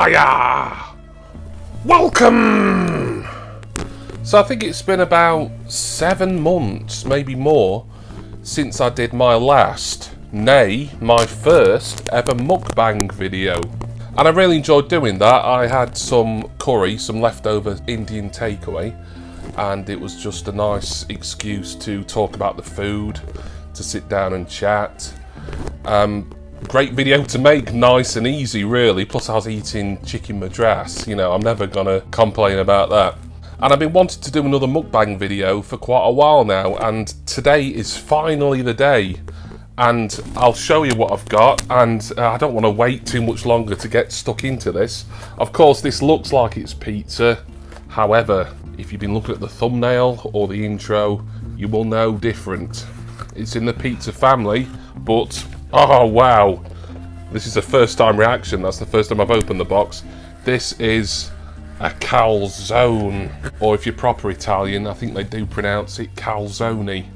Hiya! Welcome! So I think it's been about 7 months, maybe more, since I did my last, nay, my first ever mukbang video. And I really enjoyed doing that. I had some curry, some leftover Indian takeaway, and it was just a nice excuse to talk about the food, to sit down and chat. Great video to make, nice and easy really, plus I was eating chicken madras, you know, I'm never gonna complain about that. And I've been wanting to do another mukbang video for quite a while now, and today is finally the day. And I'll show you what I've got, and I don't want to wait too much longer to get stuck into this. Of course, this looks like it's pizza. However, if you've been looking at the thumbnail or the intro, you will know different. It's in the pizza family, but oh wow, this is a first time reaction. That's the first time I've opened the box. This is a calzone, or if you're proper Italian, I think they do pronounce it calzone.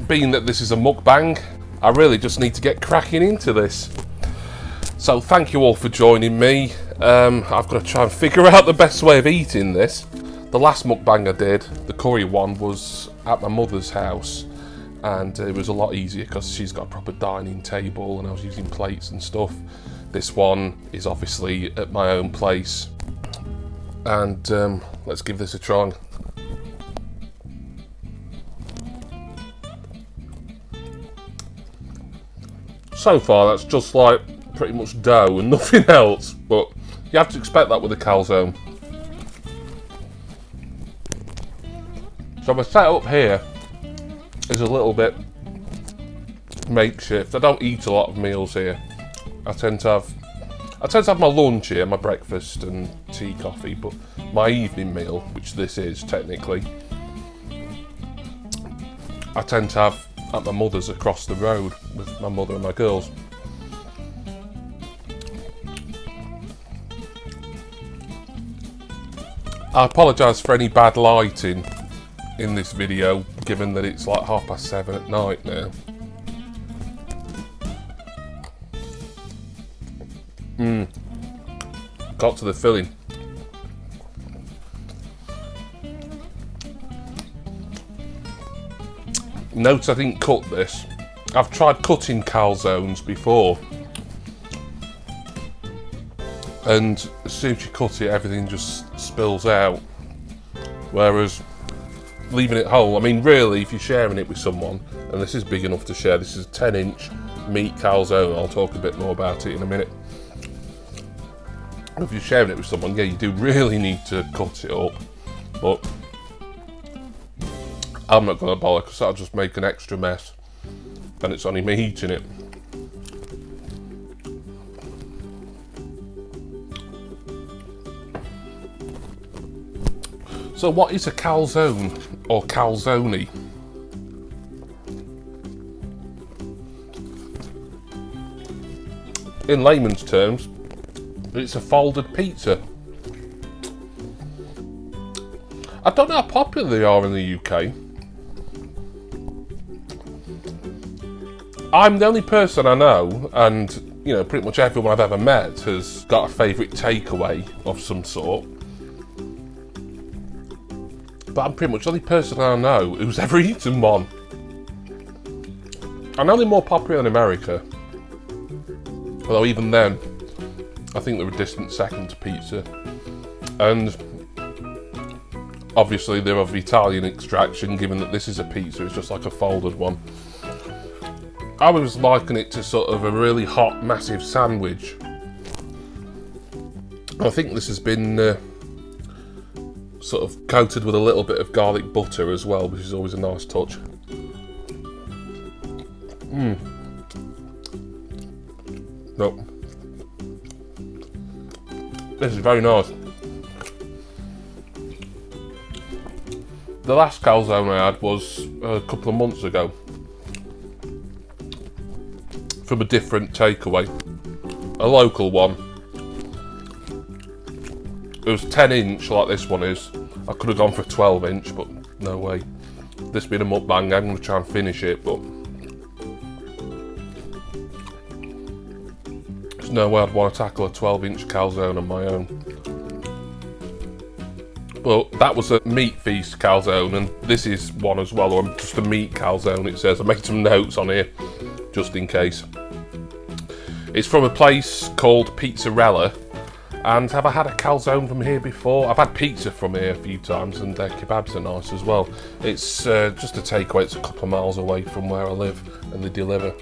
Being that this is a mukbang, I really just need to get cracking into this. So thank you all for joining me. I've got to try and figure out the best way of eating this. The last mukbang I did, the curry one, was at my mother's house, and it was a lot easier because she's got a proper dining table and I was using plates and stuff. This one is obviously at my own place, and let's give this a try. So far that's just like pretty much dough and nothing else, but you have to expect that with a calzone. So my setup here is a little bit makeshift. I don't eat a lot of meals here. I tend to have my lunch here, my breakfast and tea, coffee, but my evening meal, which this is technically, I tend to have at my mother's across the road with my mother and my girls. I apologise for any bad lighting in this video, given that it's like 7:30 at night now. Got to the filling. Note I didn't cut this. I've tried cutting calzones before, and as soon as you cut it, everything just spills out. Whereas leaving it whole, I mean really, if you're sharing it with someone, and this is big enough to share, this is a 10-inch meat calzone, I'll talk a bit more about it in a minute. If you're sharing it with someone, yeah, you do really need to cut it up, but I'm not going to bother because that'll just make an extra mess, and it's only me eating it. So what is a calzone, or calzone? In layman's terms, it's a folded pizza. I don't know how popular they are in the UK. I'm the only person I know, and you know, pretty much everyone I've ever met has got a favourite takeaway of some sort. But I'm pretty much the only person I know who's ever eaten one. I know they're more popular in America, although even then, I think they're a distant second to pizza. And obviously they're of Italian extraction, given that this is a pizza, it's just like a folded one. I was liking it to sort of a really hot, massive sandwich. I think this has been sort of coated with a little bit of garlic butter as well, which is always a nice touch. Nope. This is very nice. The last calzone I had was a couple of months ago from a different takeaway, a local one. It was 10-inch like this one is. I could have gone for 12-inch, but no way. This being a mukbang, I'm going to try and finish it, but it's no way I'd want to tackle a 12-inch calzone on my own. But that was a meat feast calzone, and this is one as well, or just a meat calzone it says. I made some notes on here, just in case. It's from a place called Pizzarella, and have I had a calzone from here before? I've had pizza from here a few times, and their kebabs are nice as well. It's just a takeaway, it's a couple of miles away from where I live, and they deliver.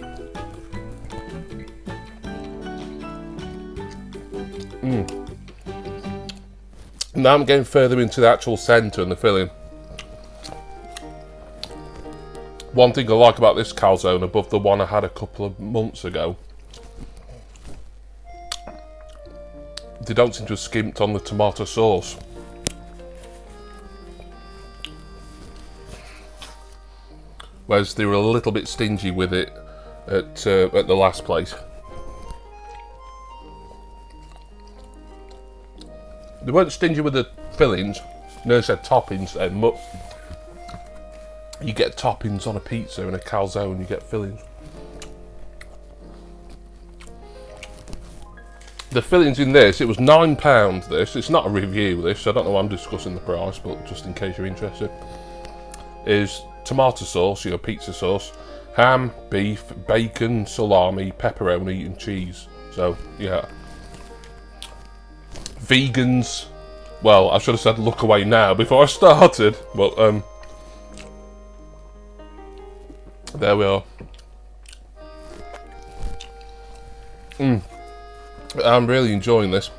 Now I'm getting further into the actual centre and the filling. One thing I like about this calzone above the one I had a couple of months ago, they don't seem to have skimped on the tomato sauce. Whereas they were a little bit stingy with it at the last place. They weren't stingy with the fillings. No, they said toppings then, but you get toppings on a pizza and a calzone, you get fillings. The fillings in this, it was £9 this. It's not a review this, so I don't know why I'm discussing the price, but just in case you're interested. Is tomato sauce, you know, pizza sauce, ham, beef, bacon, salami, pepperoni and cheese. So, yeah. Vegans, well, I should have said look away now before I started, but there we are. I'm really enjoying this.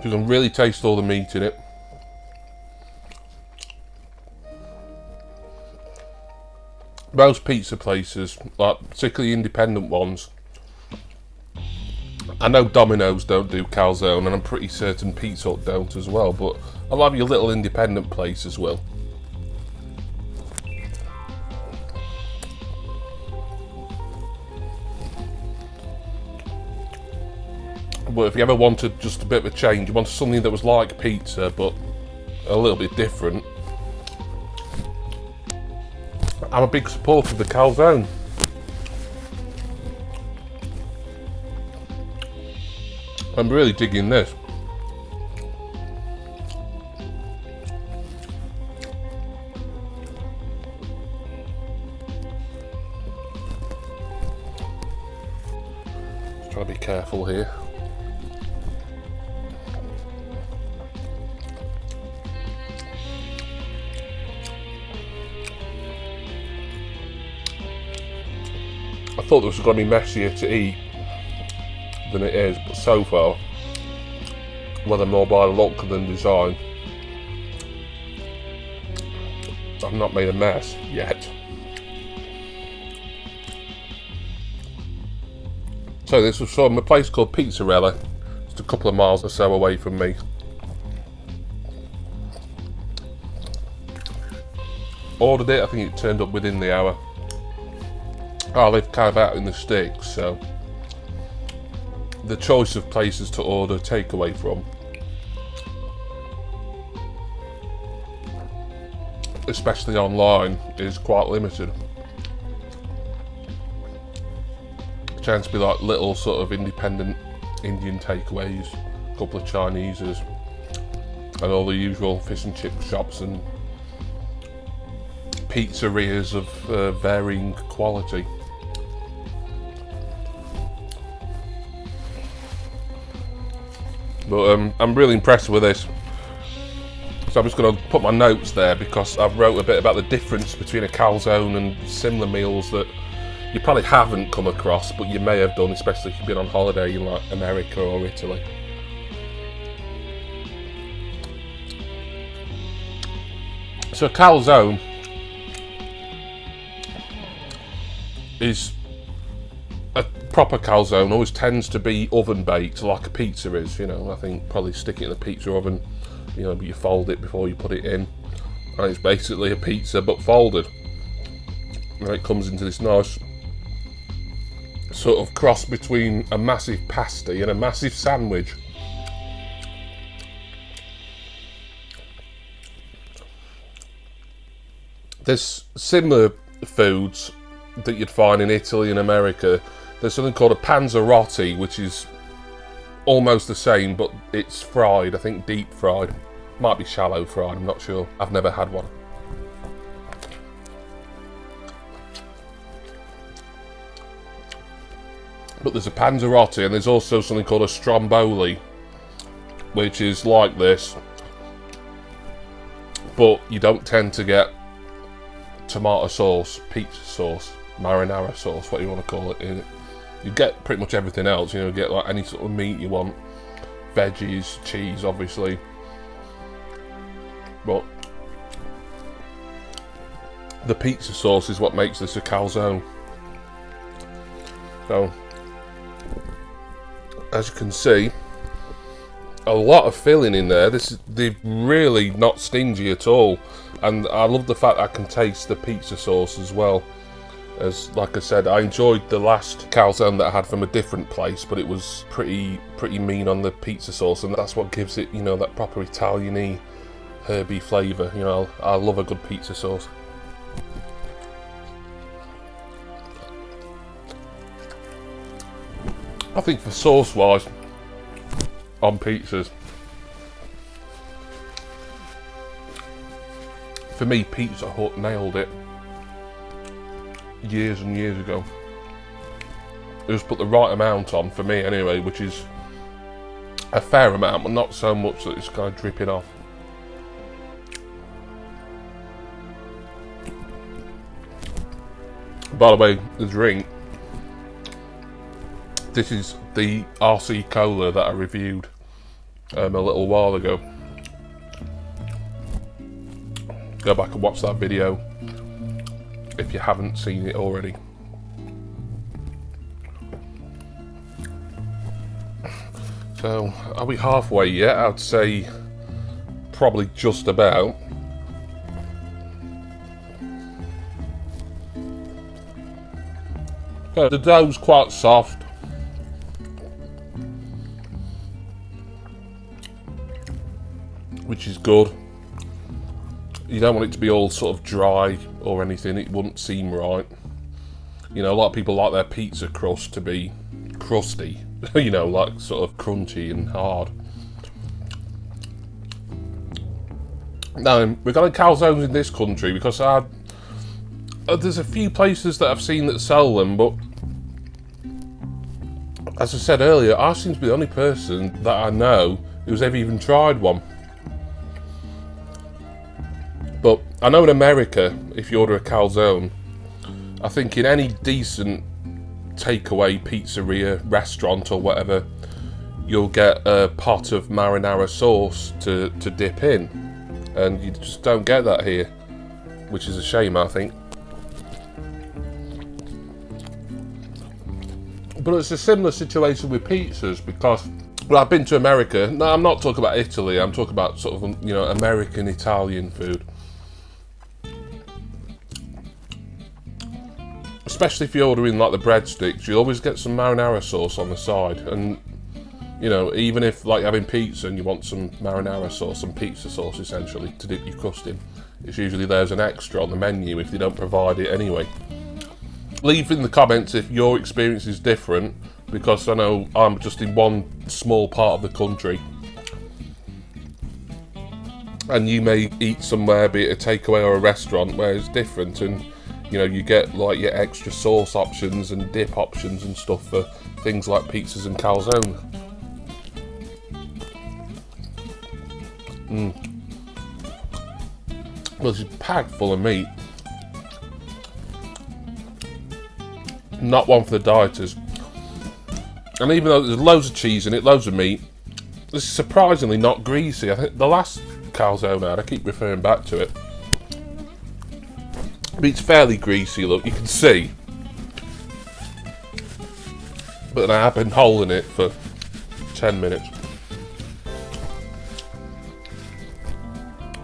You can really taste all the meat in it. Most pizza places, like particularly independent ones, I know Domino's don't do calzone, and I'm pretty certain Pizza Hut don't as well, but a lot of your little independent places will. But if you ever wanted just a bit of a change, you wanted something that was like pizza but a little bit different, I'm a big supporter of the calzone. I'm really digging this. Just trying to be careful here. I thought this was going to be messier to eat than it is, but so far, whether more by look than design, I've not made a mess yet. So this was from a place called Pizzarella, just a couple of miles or so away from me. Ordered it, I think it turned up within the hour. I live kind of out in the sticks, so the choice of places to order takeaway from, especially online, is quite limited. It tends to be like little sort of independent Indian takeaways, a couple of Chineses, and all the usual fish and chip shops and pizzerias of varying quality. But I'm really impressed with this. So I'm just going to put my notes there because I've wrote a bit about the difference between a calzone and similar meals that you probably haven't come across, but you may have done, especially if you've been on holiday in like America or Italy. So a calzone is a proper calzone always tends to be oven baked like a pizza is, you know. I think probably stick it in the pizza oven, you know, but you fold it before you put it in, and it's basically a pizza but folded, and it comes into this nice sort of cross between a massive pasty and a massive sandwich. There's similar foods that you'd find in Italy and America. There's something called a panzerotti, which is almost the same, but it's fried. I think deep fried. Might be shallow fried, I'm not sure. I've never had one. But there's a panzerotti, and there's also something called a stromboli, which is like this, but you don't tend to get tomato sauce, pizza sauce, marinara sauce, what you want to call it, in it. You get pretty much everything else, you know, get like any sort of meat you want, veggies, cheese, obviously. But the pizza sauce is what makes this a calzone. So, as you can see, a lot of filling in there. They're really not stingy at all, and I love the fact I can taste the pizza sauce as well. As like I said, I enjoyed the last calzone that I had from a different place, but it was pretty mean on the pizza sauce, and that's what gives it, you know, that proper Italian-y, herby flavour. You know, I love a good pizza sauce. I think for sauce-wise, on pizzas, for me, Pizza Hut nailed it years and years ago. They just put the right amount on, for me anyway, which is a fair amount, but not so much that it's kind of dripping off. By the way, the drink, this is the RC Cola that I reviewed a little while ago. Go back and watch that video if you haven't seen it already. So, are we halfway yet? I'd say probably just about. So the dough's quite soft. Which is good. You don't want it to be all sort of dry or anything, it wouldn't seem right. You know, a lot of people like their pizza crust to be crusty, you know, like sort of crunchy and hard. Now, we've got calzones in this country because there's a few places that I've seen that sell them, but as I said earlier, I seem to be the only person that I know who's ever even tried one. But I know in America, if you order a calzone, I think in any decent takeaway pizzeria, restaurant or whatever, you'll get a pot of marinara sauce to dip in. And you just don't get that here, which is a shame, I think. But it's a similar situation with pizzas because, well, I've been to America. No, I'm not talking about Italy, I'm talking about sort of, you know, American Italian food. Especially if you're ordering like the breadsticks, you always get some marinara sauce on the side. And, you know, even if like having pizza and you want some marinara sauce, some pizza sauce essentially, to dip your crust in, it's usually there's an extra on the menu if they don't provide it anyway. Leave in the comments if your experience is different, because I know I'm just in one small part of the country. And you may eat somewhere, be it a takeaway or a restaurant, where it's different, and you know, you get like your extra sauce options and dip options and stuff for things like pizzas and calzone. Well, this is packed full of meat. Not one for the dieters. And even though there's loads of cheese in it, loads of meat, this is surprisingly not greasy. I think the last calzone I keep referring back to it, but it's fairly greasy, look, you can see. But I have been holding it for 10 minutes.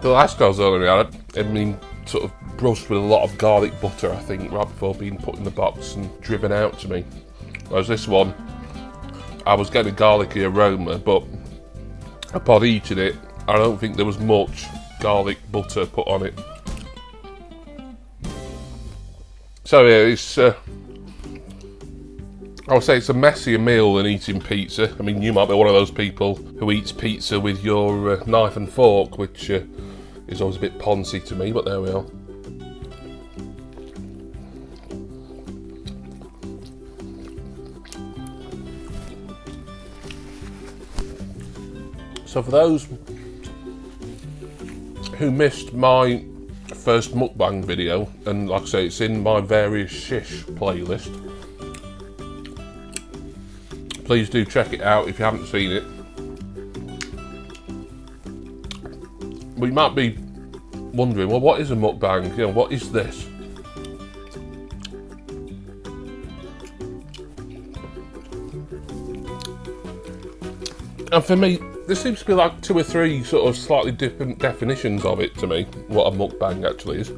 The last calzone I had, I mean, sort of brushed with a lot of garlic butter, I think, right before being put in the box and driven out to me. Whereas this one, I was getting a garlicky aroma, but upon eating it, I don't think there was much garlic butter put on it. So yeah, it's I would say it's a messier meal than eating pizza. I mean, you might be one of those people who eats pizza with your knife and fork, which is always a bit poncy to me, but there we are. So for those who missed my first mukbang video, and like I say, it's in my various shish playlist, please do check it out if you haven't seen it. But you might be wondering, well, what is a mukbang? You know, what is this? And for me, there seems to be like 2 or 3 sort of slightly different definitions of it to me, what a mukbang actually is.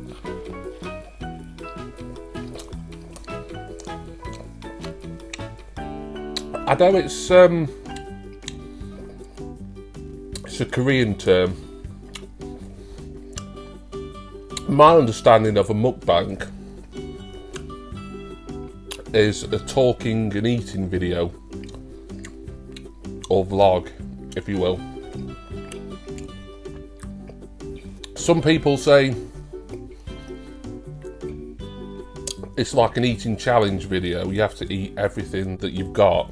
I know it's a Korean term. My understanding of a mukbang is a talking and eating video, or vlog, if you will. Some people say it's like an eating challenge video. You have to eat everything that you've got,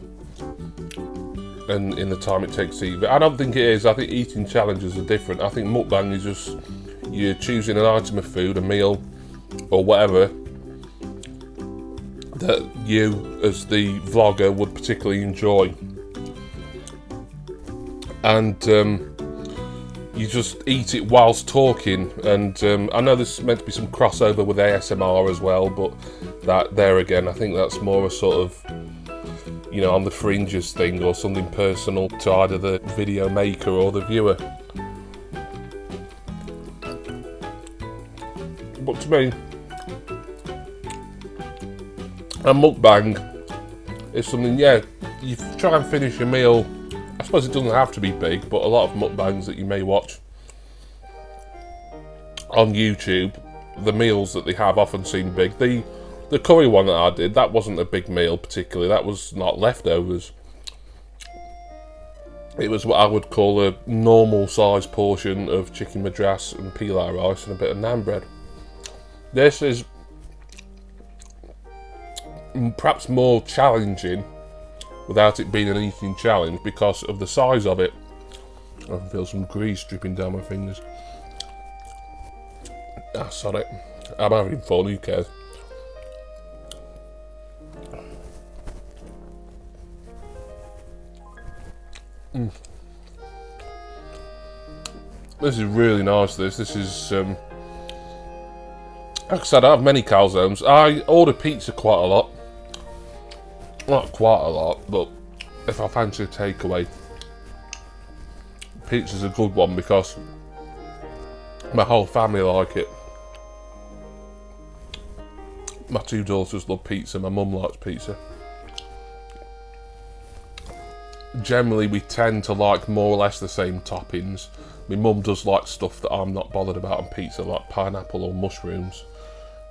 and in the time it takes to eat. But I don't think it is. I think eating challenges are different. I think mukbang is just you're choosing an item of food, a meal, or whatever that you, as the vlogger, would particularly enjoy. And you just eat it whilst talking. And I know there's meant to be some crossover with ASMR as well, but that there again, I think that's more a sort of, you know, on the fringes thing, or something personal to either the video maker or the viewer. But to me, a mukbang is something, yeah, you try and finish your meal. I suppose it doesn't have to be big, but a lot of mukbangs that you may watch on YouTube, the meals that they have often seem big. The curry one that I did, that wasn't a big meal particularly. That was not leftovers. It was what I would call a normal size portion of chicken madras and pilau rice and a bit of naan bread. This is perhaps more challenging without it being an eating challenge because of the size of it. I can feel some grease dripping down my fingers. Ah, sorry. I'm having fun, who cares? This is really nice, this is like I said, I have many calzones. I order pizza quite a lot. Not quite a lot, but if I fancy a takeaway, pizza's a good one because my whole family like it. My 2 daughters love pizza, my mum likes pizza. Generally, we tend to like more or less the same toppings. My mum does like stuff that I'm not bothered about on pizza, like pineapple or mushrooms.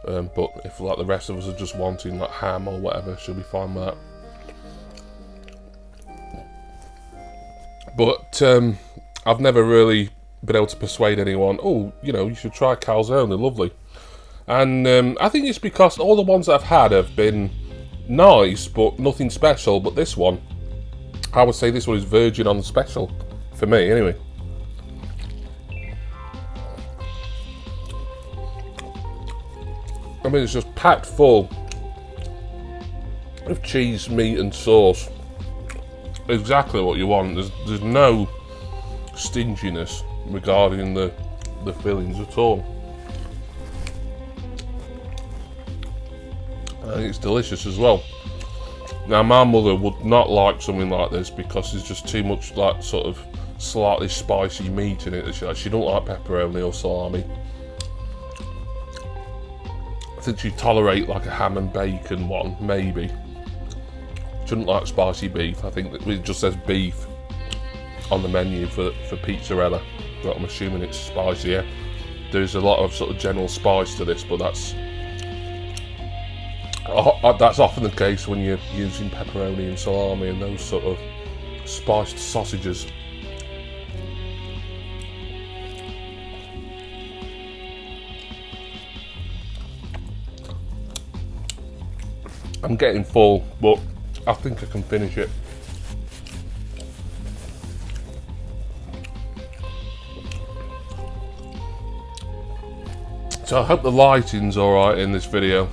But if like the rest of us are just wanting like ham or whatever, she'll be fine with that. But I've never really been able to persuade anyone, oh, you know, you should try calzone, they're lovely. And I think it's because all the ones that I've had have been nice, but nothing special. But this one, I would say this one is verging on special, for me anyway. I mean, it's just packed full of cheese, meat and sauce. Exactly what you want. There's no stinginess regarding the fillings at all. And it's delicious as well. Now, my mother would not like something like this because there's just too much like sort of slightly spicy meat in it. She don't like pepperoni or salami. I think she'd tolerate like a ham and bacon one, maybe. Shouldn't like spicy beef. I think that it just says beef on the menu for pizzarella, but I'm assuming it's spicier. There's a lot of sort of general spice to this, but that's That's often the case when you're using pepperoni and salami and those sort of spiced sausages. I'm getting full, but I think I can finish it. So I hope the lighting's alright in this video.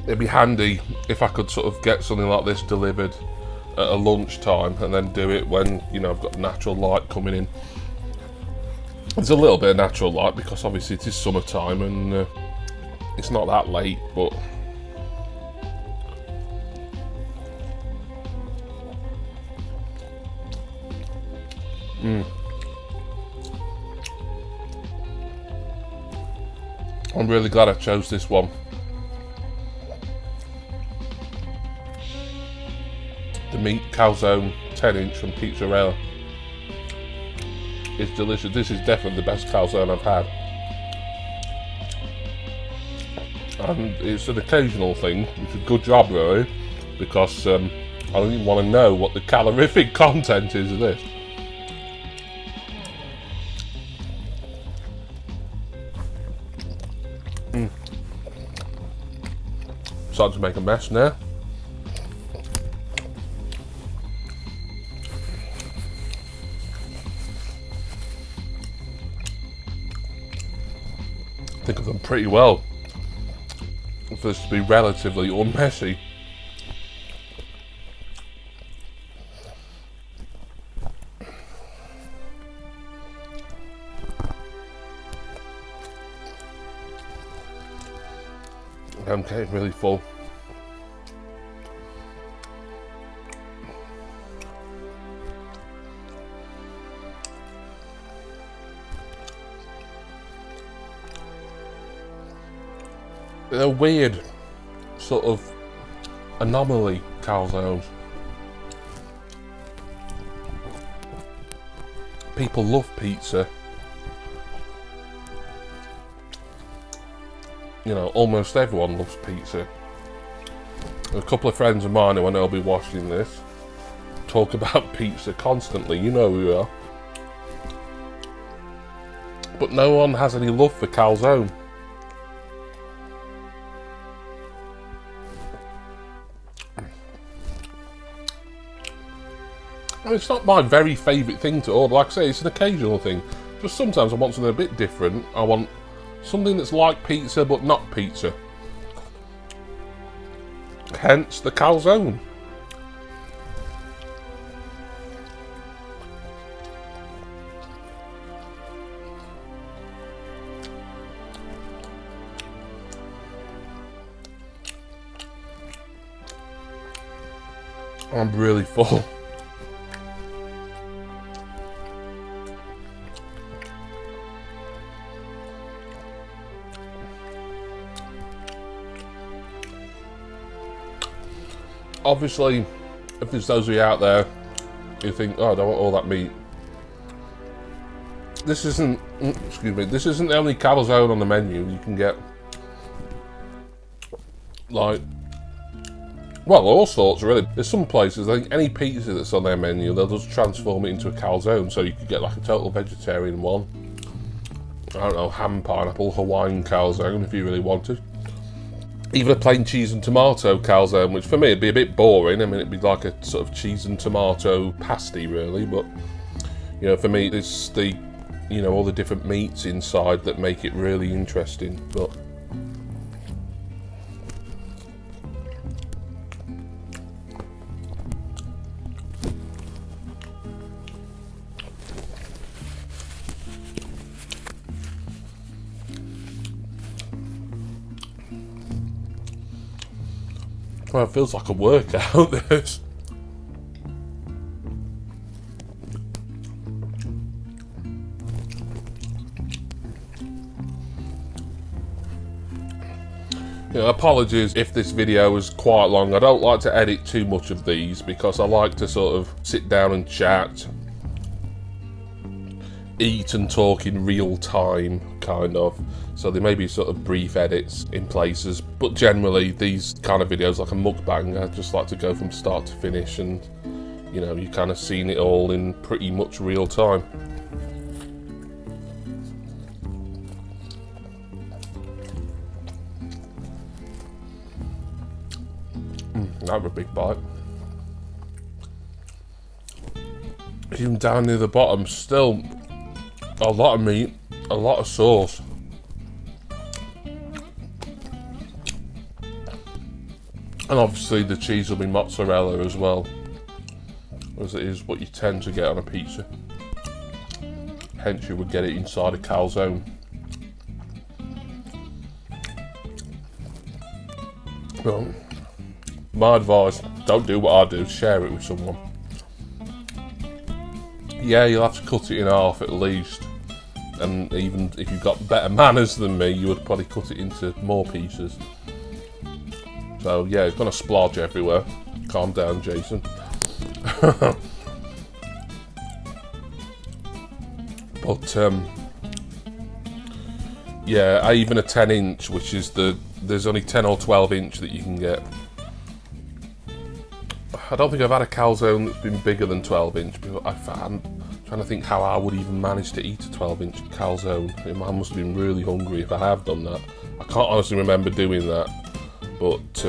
It'd be handy if I could sort of get something like this delivered at a lunchtime and then do it when, you know, I've got natural light coming in. There's a little bit of natural light because obviously it is summertime and it's not that late, but I'm really glad I chose this one. The meat calzone 10-inch from Pizzarella is delicious. This is definitely the best calzone I've had. And it's an occasional thing, which is a good job really, because I don't even want to know what the calorific content is of this. Starting to make a mess now. I think I've done pretty well for this to be relatively unmessy. I'm getting really full. They're weird sort of anomaly calzones. People love pizza. You know, almost everyone loves pizza. A couple of friends of mine who I know will be watching this talk about pizza constantly. You know who we are. But no one has any love for calzone. And it's not my very favourite thing to order. Like I say, it's an occasional thing. Just sometimes I want something a bit different. I want something that's like pizza but not pizza. Hence the calzone. I'm really full. Obviously, if there's those of you out there who think, oh, I don't want all that meat. This isn't, excuse me, this isn't the only calzone on the menu. You can get, like, well, all sorts really. There's some places, I think any pizza that's on their menu, they'll just transform it into a calzone, so you could get like a total vegetarian one. I don't know, ham, pineapple, Hawaiian calzone if you really wanted. Even a plain cheese and tomato calzone, which for me would be a bit boring. I mean, it'd be like a sort of cheese and tomato pasty, really. But, you know, for me, it's the, you know, all the different meats inside that make it really interesting. But well, it feels like a workout, this. You know, apologies if this video was quite long. I don't like to edit too much of these because I like to sort of sit down and chat. eat and talk in real time, kind of. So there may be sort of brief edits in places, but generally these kind of videos, like a mukbang, I just like to go from start to finish, and you know, you kind of seen it all in pretty much real time. That was a big bite. Even down near the bottom, still a lot of meat, a lot of sauce. And obviously the cheese will be mozzarella as well, as it is what you tend to get on a pizza. Hence you would get it inside a calzone. Well, my advice, don't do what I do, share it with someone. Yeah, you'll have to cut it in half at least. And even if you've got better manners than me, you would probably cut it into more pieces. So yeah, it's gonna splodge everywhere. Calm down, Jason. But yeah, even a 10-inch, which is there's only 10 or 12-inch that you can get. I don't think I've had a calzone that's been bigger than 12-inch, but I'm trying to think how I would even manage to eat a 12-inch calzone. I must have been really hungry if I have done that. I can't honestly remember doing that, but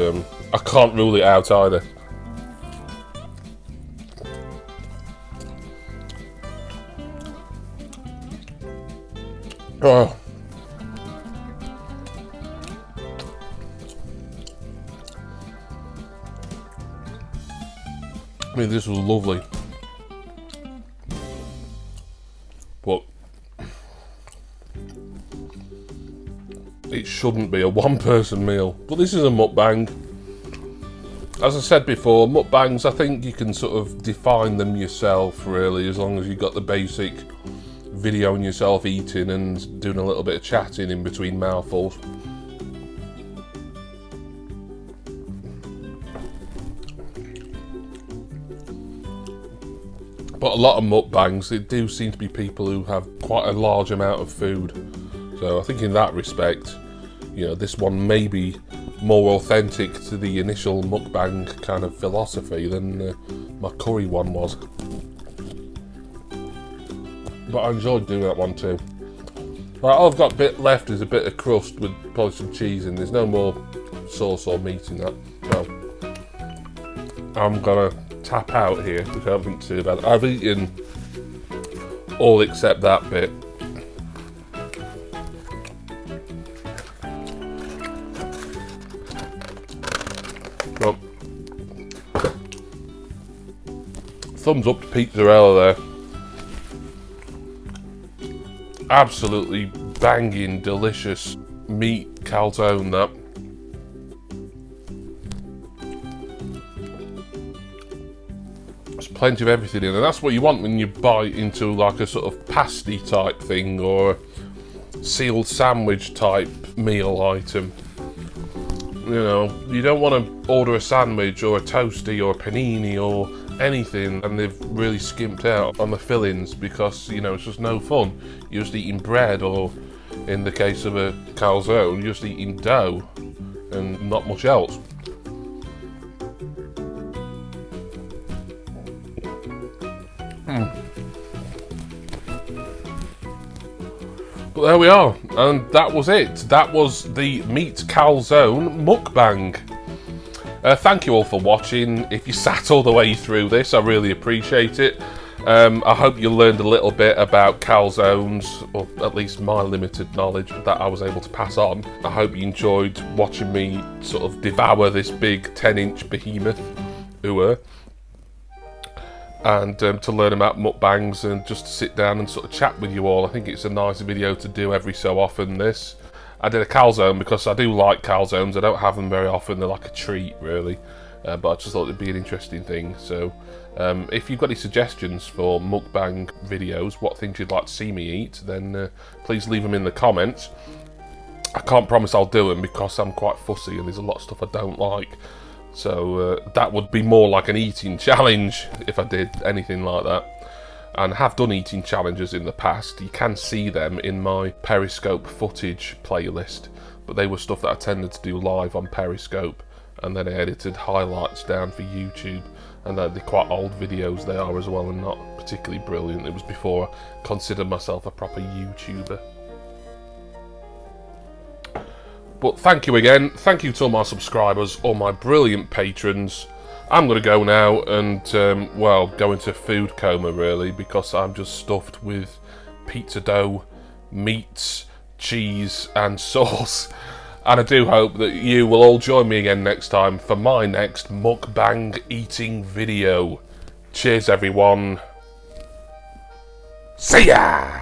I can't rule it out either. Oh. I mean, this was lovely, but it shouldn't be a one-person meal. But this is a mukbang. As I said before, mukbangs, I think you can sort of define them yourself, really, as long as you've got the basic videoing yourself eating and doing a little bit of chatting in between mouthfuls. But a lot of mukbangs, there do seem to be people who have quite a large amount of food. So I think in that respect, you know, this one may be more authentic to the initial mukbang kind of philosophy than my curry one was. But I enjoyed doing that one too. Right, all I've got bit left is a bit of crust with probably some cheese in. There's no more sauce or meat in that. So I'm gonna tap out here, which I haven't too bad. I've eaten all except that bit. Well, thumbs up to Pizzarella there. Absolutely banging, delicious meat calzone, that. There's plenty of everything in, and that's what you want when you bite into like a sort of pasty type thing or a sealed sandwich type meal item. You know, you don't want to order a sandwich or a toasty or a panini or anything and they've really skimped out on the fillings, because, you know, it's just no fun. You're just eating bread, or in the case of a calzone, you're just eating dough and not much else. But there we are, and that was it. That was the meat calzone mukbang. Thank you all for watching. If you sat all the way through this, I really appreciate it. I hope you learned a little bit about calzones, or at least my limited knowledge that I was able to pass on. I hope you enjoyed watching me sort of devour this big 10-inch behemoth. And to learn about mukbangs and just to sit down and sort of chat with you all. I think it's a nice video to do every so often, this. I did a calzone because I do like calzones. I don't have them very often. They're like a treat, really. But I just thought it'd be an interesting thing. So if you've got any suggestions for mukbang videos, what things you'd like to see me eat, then please leave them in the comments. I can't promise I'll do them because I'm quite fussy and there's a lot of stuff I don't like. So that would be more like an eating challenge if I did anything like that. and have done eating challenges in the past. You can see them in my Periscope footage playlist, but they were stuff that I tended to do live on Periscope, and then I edited highlights down for YouTube, and they're quite old videos they are as well, and not particularly brilliant. It was before I considered myself a proper YouTuber. But thank you again, thank you to all my subscribers, all my brilliant patrons. I'm going to go now and, well, go into food coma really, because I'm just stuffed with pizza dough, meats, cheese and sauce. And I do hope that you will all join me again next time for my next mukbang eating video. Cheers everyone. See ya!